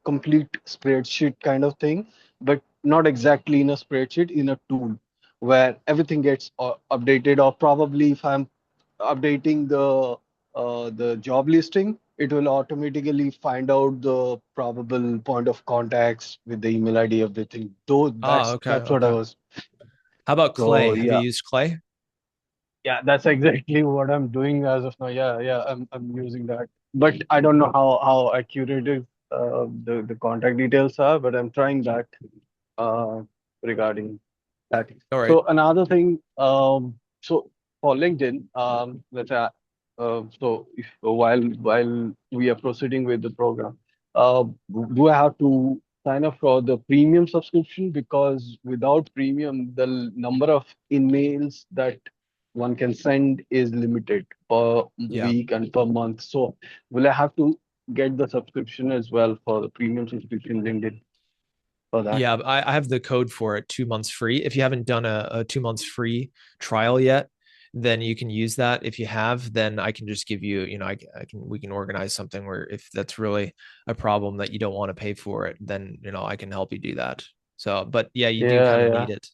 complete spreadsheet kind of thing, but not exactly in a spreadsheet, in a tool where everything gets updated, or probably if I'm updating the job listing, it will automatically find out the probable point of contacts with the email ID, everything. Though that's what I was.
How about Clay?
So
Have you used Clay?
yeah, that's exactly what I'm doing as of now. Yeah, I'm using that, but I don't know how accurate is the contact details are, but I'm trying that uh, regarding that.
All right.
So another thing, so for LinkedIn, let's say, so if while we are proceeding with the program, do I have to sign up for the premium subscription? Because without premium, the number of emails that one can send is limited per week and per month. So will I have to get the subscription as well for the premium subscription LinkedIn for that?
Yeah, I have the code for it, 2 months free. If you haven't done a 2 months free trial yet, then you can use that. If you have, then I can just give you, we can organize something where if that's really a problem that you don't want to pay for it, then, I can help you do that. So, but yeah, you do kind of need it.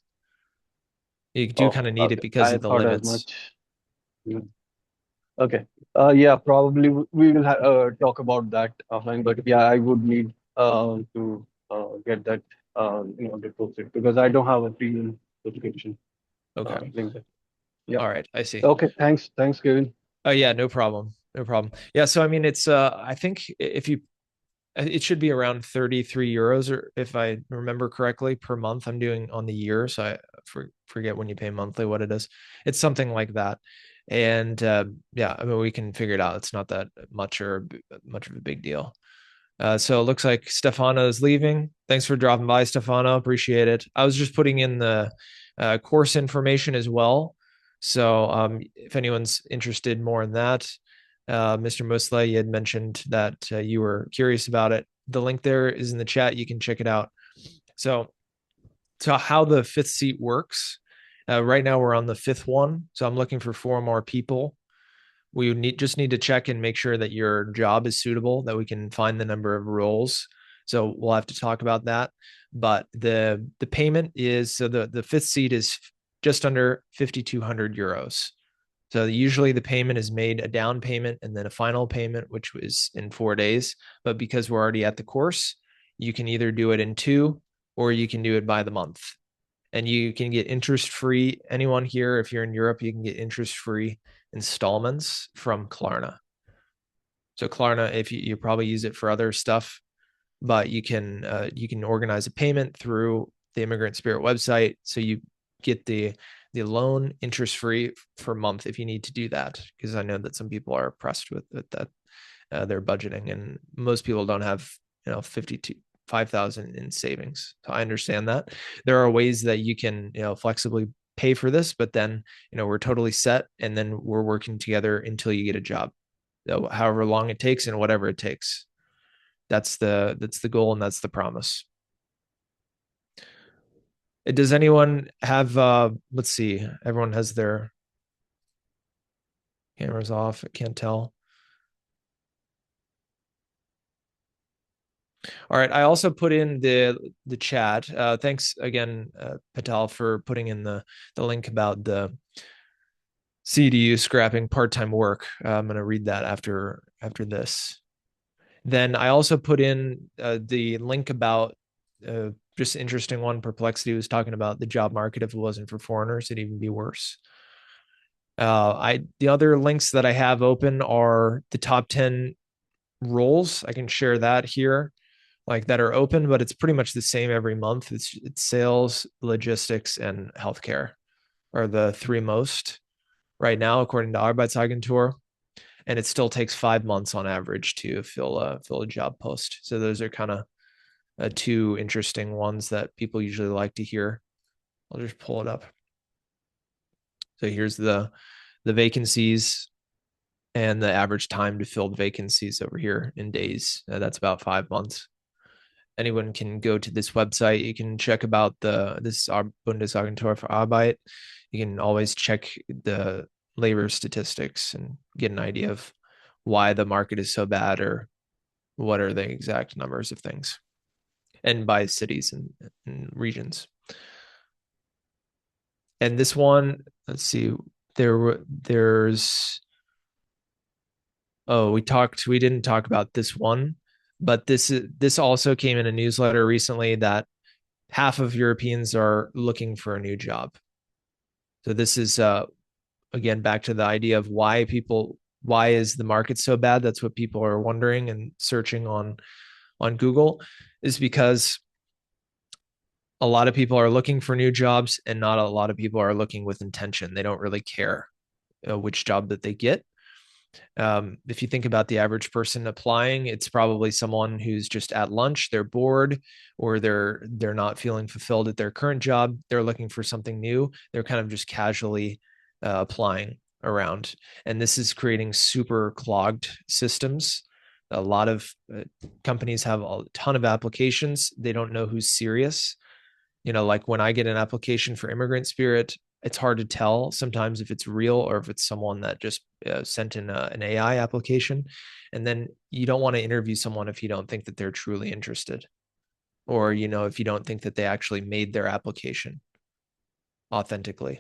You do kind of need it because
I
of the
thought as
limits.
much. Okay. Yeah, probably we will talk about that offline, but yeah, I would need to get that deposit because I don't have a premium subscription.
Okay.
LinkedIn. Yeah.
All right. I see.
Okay. Thanks, Kevin.
Oh yeah, no problem. No problem. Yeah. So I mean, it's I think it should be around 33 euros, or if I remember correctly, per month. I'm doing on the year, so I forget when you pay monthly what it is. It's something like that. And yeah, I mean, we can figure it out. It's not that much much of a big deal. So it looks like Stefano is leaving. Thanks for dropping by, Stefano. Appreciate it. I was just putting in the course information as well. So if anyone's interested more in that, Mr. Musla, you had mentioned that you were curious about it. The link there is in the chat. You can check it out. So how the 5th seat works. Right now we're on the 5th one. So I'm looking for 4 more people. We just need to check and make sure that your job is suitable, that we can find the number of roles. So we'll have to talk about that. But the payment is, so the 5th seat is just under 5,200 euros. So usually the payment is made a down payment and then a final payment, which was in 4 days. But because we're already at the course, you can either do it in 2 or you can do it by the month. And you can get interest free. Anyone here, if you're in Europe, you can get interest free installments from Klarna. So Klarna, if you probably use it for other stuff, but you can organize a payment through the Immigrant Spirit website. So you get the loan interest free for a month if you need to do that, because I know that some people are pressed with that their budgeting, and most people don't have 5,000 in savings. So I understand that there are ways that you can flexibly pay for this, but then we're totally set, and then we're working together until you get a job, however long it takes and whatever it takes. That's the goal, and that's the promise. Does anyone have let's see, everyone has their cameras off. I can't tell. All right. I also put in the chat. Thanks again, Patel, for putting in the link about the CDU scrapping part-time work. I'm going to read that after this. Then I also put in the link about just interesting one. Perplexity was talking about the job market. If it wasn't for foreigners, it'd even be worse. The other links that I have open are the top 10 roles. I can share that here, like that are open, but it's pretty much the same every month. It's sales, logistics, and healthcare are the three most right now, according to Arbeitsagentur. And it still takes 5 months on average to fill a job post. So those are kind of two interesting ones that people usually like to hear. I'll just pull it up. So here's the vacancies and the average time to fill the vacancies over here in days. That's about 5 months. Anyone can go to this website. You can check about this Bundesagentur für Arbeit. You can always check the labor statistics and get an idea of why the market is so bad or what are the exact numbers of things, and by cities and regions. And this one, let's see, there's we didn't talk about this one, but this also came in a newsletter recently that half of Europeans are looking for a new job. So this is again back to the idea of why is the market so bad? That's what people are wondering and searching on Google, is because a lot of people are looking for new jobs and not a lot of people are looking with intention. They don't really care which job that they get. If you think about the average person applying, it's probably someone who's just at lunch, they're bored, or they're not feeling fulfilled at their current job. They're looking for something new. They're kind of just casually applying around. And this is creating super clogged systems. A lot of companies have a ton of applications. They don't know who's serious. Like when I get an application for Immigrant Spirit, it's hard to tell sometimes if it's real or if it's someone that just sent in an AI application. And then you don't want to interview someone if you don't think that they're truly interested, or, if you don't think that they actually made their application authentically.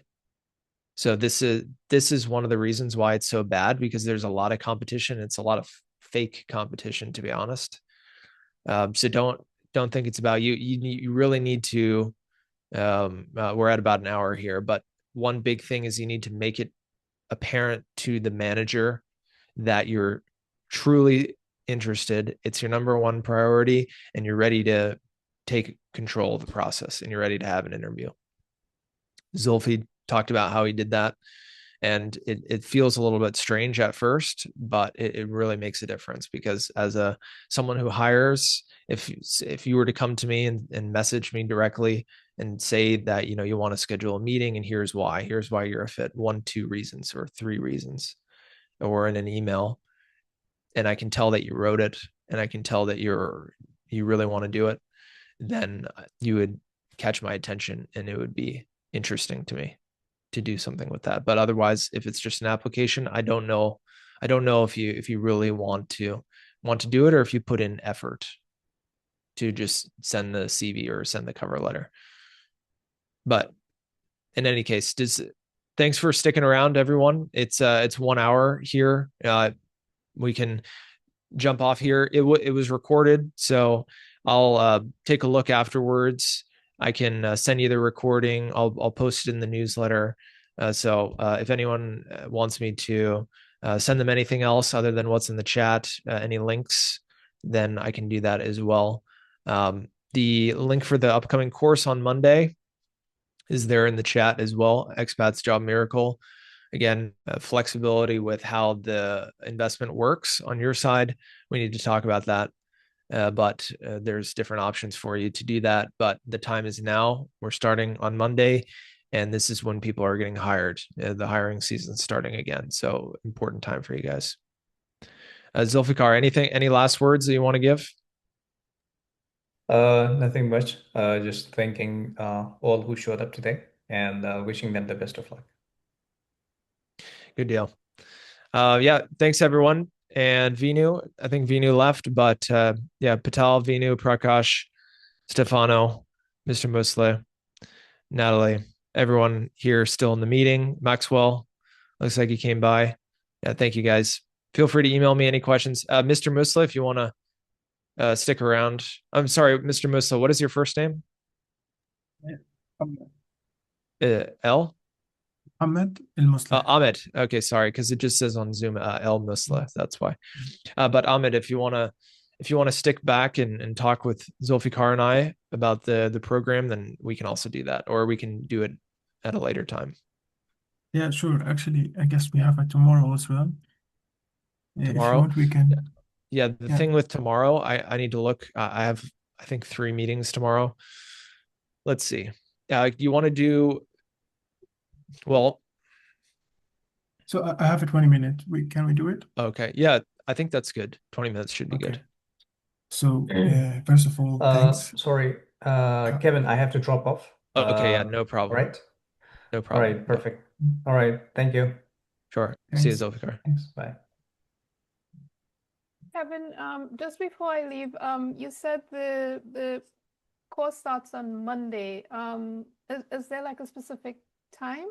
So this is one of the reasons why it's so bad, because there's a lot of competition. It's a lot of fake competition, to be honest. So don't think it's about you. You really need to. We're at about an hour here, but one big thing is you need to make it apparent to the manager that you're truly interested. It's your number one priority, and you're ready to take control of the process, and you're ready to have an interview. Zulfi talked about how he did that, and it feels a little bit strange at first, but it really makes a difference, because as someone who hires, if you were to come to me and message me directly and say that you want to schedule a meeting and here's why you're a fit, 1, 2 reasons or 3 reasons, or in an email, and I can tell that you wrote it, and I can tell that you really want to do it, then you would catch my attention, and it would be interesting to me to do something with that. But otherwise, if it's just an application, I don't know if you really want to do it, or if you put in effort to just send the CV or send the cover letter. But in any case, thanks for sticking around, everyone. It's 1 hour here. We can jump off here. It was recorded, so I'll take a look afterwards. I can send you the recording. I'll post it in the newsletter. So if anyone wants me to send them anything else other than what's in the chat, any links, then I can do that as well. The link for the upcoming course on Monday is there in the chat as well. Expats Job Miracle. Again, flexibility with how the investment works on your side. We need to talk about that. But there's different options for you to do that. But the time is now. We're starting on Monday, and this is when people are getting hired. The hiring season's starting again. So important time for you guys. Zulfikar, any last words that you want to give?
Nothing much. Just thanking all who showed up today and wishing them the best of luck.
Good deal. Yeah, thanks everyone. And Vinu, I think Vinu left, but yeah, Patel, Vinu, Prakash, Stefano, Mr. Musle, Natalie, everyone here still in the meeting, Maxwell, Looks like he came by. Yeah, thank you guys. Feel free to email me any questions. Mr. Musla, if you want to stick around. I'm sorry, Mr. Musla, what is your first name? L?
Ahmed El-Muslah.
Ahmed. Okay, sorry, because it just says on Zoom El Musla. That's why. But Ahmed, if you wanna stick back and talk with Zulfikar and I about the program, then we can also do that, or we can do it at a later time.
Yeah, sure. Actually, I guess we have it tomorrow as well. If you
Tomorrow?
want, we can.
Yeah, the
Yeah.
thing with tomorrow, I need to look. I have, I think, 3 meetings tomorrow. Let's see. You want to do, well,
So I have a 20-minute. Can we do it?
okay. Yeah, I think that's good. 20 minutes should be good.
Okay. So first of all, thanks.
Sorry, Kevin, I have to drop off.
Okay, yeah, no
All
problem.
right.
No
All
problem.
right, perfect. All right, thank you.
Sure. See you,
Thanks.
Zulfikar.
Thanks. Bye.
Kevin, just before I leave, you said the course starts on Monday. Is there like a specific time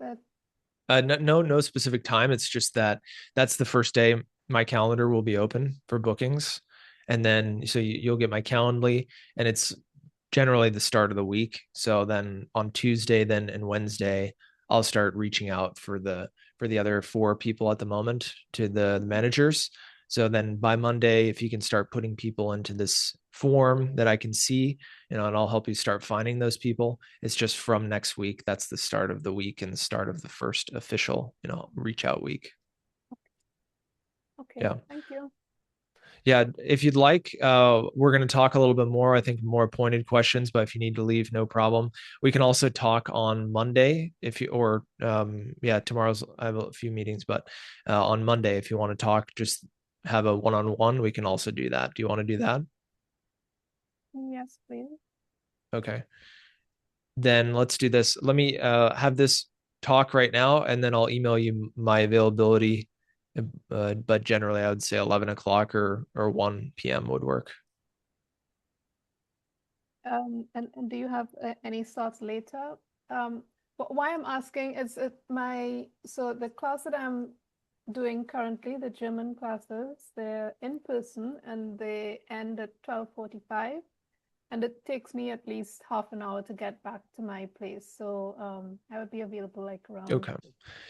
that?
No specific time. It's just that that's the first day my calendar will be open for bookings. And then, so you'll get my Calendly, and it's generally the start of the week. So then on Tuesday, then and Wednesday, I'll start reaching out for the other 4 people at the moment, to the managers. So then by Monday, if you can start putting people into this form that I can see, and I'll help you start finding those people. It's just from next week. That's the start of the week and the start of the first official, reach out week.
Okay,
Yeah.
thank you.
Yeah, if you'd like, we're going to talk a little bit more, I think more pointed questions, but if you need to leave, no problem. We can also talk on Monday tomorrow's, I have a few meetings, but on Monday, if you want to talk, just have a one-on-one, we can also do that. Do you want to do that?
Yes, please.
Okay. Then let's do this. Let me have this talk right now, and then I'll email you my availability. But generally, I would say 11 o'clock or 1 p.m. would work.
And do you have any thoughts later? Why I'm asking is so the class that I'm doing currently, the German classes, they're in person and they end at 12:45. And it takes me at least half an hour to get back to my place. So I would be available like around.
Okay.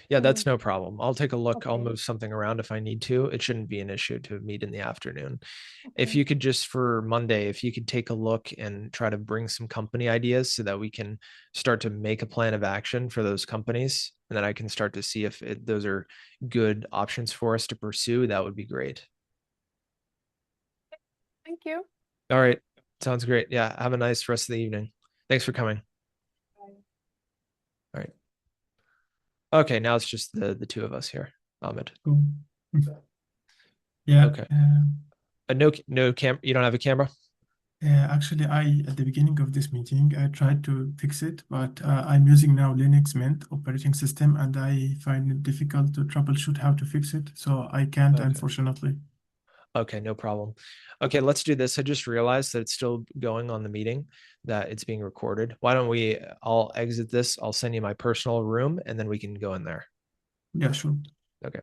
Yeah, that's no problem. I'll take a look. I'll
Okay.
move something around if I need to. It shouldn't be an issue to meet in the afternoon. If
Okay.
you could just, for Monday, if you could take a look and try to bring some company ideas so that we can start to make a plan of action for those companies, and then I can start to see if those are good options for us to pursue, that would be great.
Thank you.
All right. Sounds great. Yeah. Have a nice rest of the evening. Thanks for coming.
Bye.
All right. Okay. Now it's just the 2 of us here. Ahmed.
Cool. Yeah.
Okay. No cam. You don't have a camera?
Actually, at the beginning of this meeting, I tried to fix it, but I'm using now Linux Mint operating system, and I find it difficult to troubleshoot how to fix it. So I can't,
Okay.
unfortunately.
Okay, no problem. Okay, let's do this. I just realized that it's still going on the meeting, that it's being recorded. Why don't I'll exit this. I'll send you my personal room, and then we can go in there.
Yeah, sure.
Okay.